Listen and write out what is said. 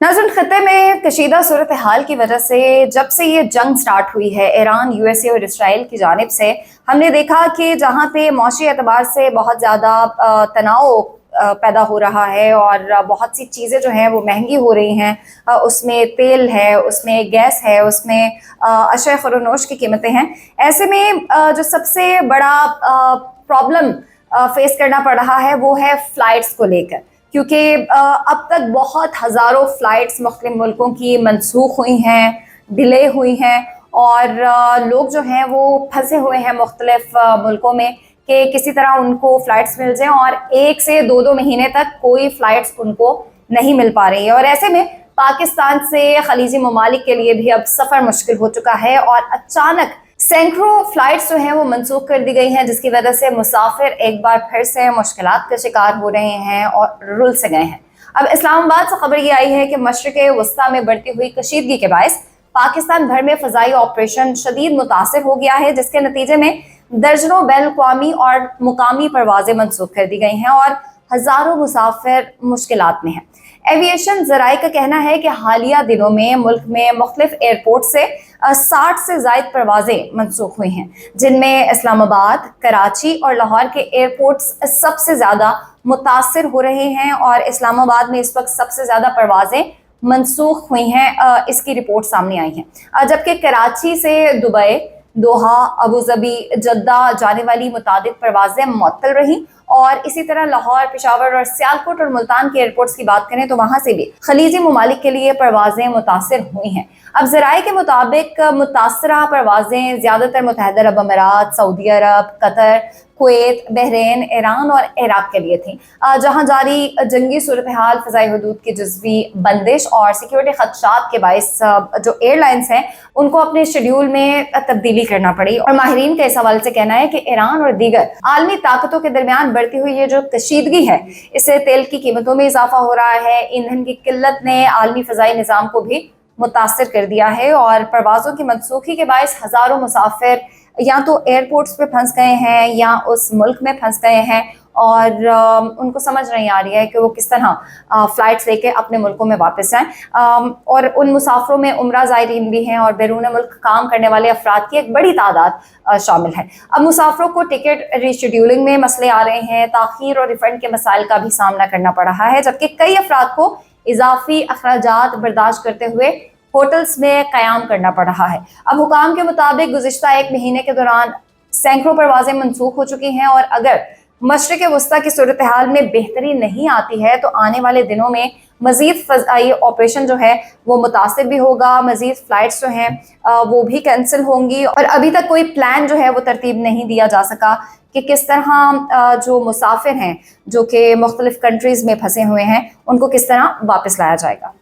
नाज़रीन, खत्े में कशीदा सूरत हाल की वजह से जब से ये जंग स्टार्ट हुई है ईरान, यूएसए और इसराइल की जानिब से, हमने देखा कि जहाँ पे मौशी एतबार से बहुत ज़्यादा तनाव पैदा हो रहा है और बहुत सी चीज़ें जो हैं वो महंगी हो रही हैं। उसमें तेल है, उसमें गैस है, उसमें अशय ख़ुरोनोश की कीमतें हैं। ऐसे में जो सबसे बड़ा प्रॉब्लम फेस करना पड़ रहा है वो है फ़्लाइट्स को लेकर, क्योंकि अब तक बहुत हज़ारों फ़्लाइट्स मुख्तलिफ़ मुल्कों की मनसूख हुई हैं, डिले हुई हैं और लोग जो हैं वो फंसे हुए हैं मुख्तलिफ़ मुल्कों में कि किसी तरह उनको फ़्लाइट्स मिल जाएं और 1 से 2-2 महीने तक कोई फ़्लाइट्स उनको नहीं मिल पा रही है। और ऐसे में पाकिस्तान से खलीजी ममालिक के लिए भी अब सफ़र मुश्किल हो चुका है और अचानक सैकड़ों फ्लाइट्स जो हैं वो मनसूख कर दी गई हैं, जिसकी वजह से मुसाफिर एक बार फिर से मुश्किलात का शिकार हो रहे हैं और रुल से गए हैं। अब इस्लामाबाद से खबर ये आई है कि मशरिक़ वस्ता में बढ़ती हुई कशीदगी के बायस पाकिस्तान भर में फ़ज़ाई ऑपरेशन शदीद मुतासिर हो गया है, जिसके नतीजे में दर्जनों बैनुल-अक़वामी और मुकामी परवाज़ें मनसूख कर दी गई हैं और हज़ारों मुसाफिर मुश्किलात में हैं। एविएशन ज़राए का कहना है कि हालिया दिनों में मुल्क में मुख्तलिफ एयरपोर्ट से 60 से ज़ायद परवाज़ें मनसूख हुई हैं, जिनमें इस्लामाबाद, कराची और लाहौर के एयरपोर्ट्स सबसे ज़्यादा मुतासिर हो रहे हैं और इस्लामाबाद में इस वक्त सबसे ज़्यादा परवाज़ें मनसूख हुई हैं, इसकी रिपोर्ट सामने आई है। जबकि कराची से दुबई, दोहा, अबू ज़बी, जद्दा जाने वाली मुतादिद परवाज़ें मुअत्तल रहीं और इसी तरह लाहौर, पेशावर और सियालकोट और मुल्तान के एयरपोर्ट्स की बात करें तो वहाँ से भी खलीजी ममालिक के लिए परवाज़ें मुतासिर हुई हैं। अब ज़राए के मुताबिक मुतासरा परवाज़ें ज़्यादातर मुत्तहिदा अरब अमीरात, सऊदी अरब, कतर, कुवैत, बहरीन, ईरान और इराक के लिए थी, जहाँ जारी जंगी सूरत हाल, फ़ज़ाई हदूद की जुज़वी बंदिश और सिक्योरिटी खदशात के बायस जो एयरलाइंस हैं उनको अपने शेड्यूल में तब्दीली करना पड़ी। और माहिरीन का इस हवाले से कहना है कि ईरान और दीगर आलमी ताकतों के दरमियान बढ़ती हुई ये जो कशीदगी है, इससे तेल की कीमतों में इजाफा हो रहा है। ईंधन की किल्लत ने आलमी फ़ज़ाई निज़ाम को भी मुतासिर कर दिया है और परवाज़ों की मनसूखी के बायस हज़ारों मुसाफिर या तो एयरपोर्ट्स पे फंस गए हैं या उस मुल्क में फंस गए हैं और उनको समझ नहीं आ रही है कि वो किस तरह फ़्लाइट्स लेके अपने मुल्कों में वापस आएँ। और उन मुसाफिरों में उम्रा ज़ायरीन भी हैं और बैरून मुल्क काम करने वाले अफराद की एक बड़ी तादाद शामिल है। अब मुसाफिरों को टिकट रीशेड्यूलिंग में मसले आ रहे हैं, ताख़ीर और रिफ़ंड के मसाइल का भी सामना करना पड़ रहा है, जबकि कई अफराद को इजाफी अखराजात बर्दाश्त करते हुए होटल्स में क़याम करना पड़ रहा है। अब हुकाम के मुताबिक गुज़िश्ता 1 महीने के दौरान सैकड़ों परवाज़ें मनसूख हो चुकी हैं और अगर मशरिक़ वस्ता की सूरत हाल में बेहतरी नहीं आती है तो आने वाले दिनों में मज़ीद फ़ज़ाई ऑपरेशन जो है वो मुतासिर भी होगा, मज़ीद फ़्लाइट्स जो हैं वो भी कैंसिल होंगी और अभी तक कोई प्लान जो है वो तरतीब नहीं दिया जा सका कि किस तरह जो मुसाफिर हैं जो कि मुख्तलिफ़ कंट्रीज़ में फंसे हुए हैं उनको किस तरह वापस लाया जाएगा।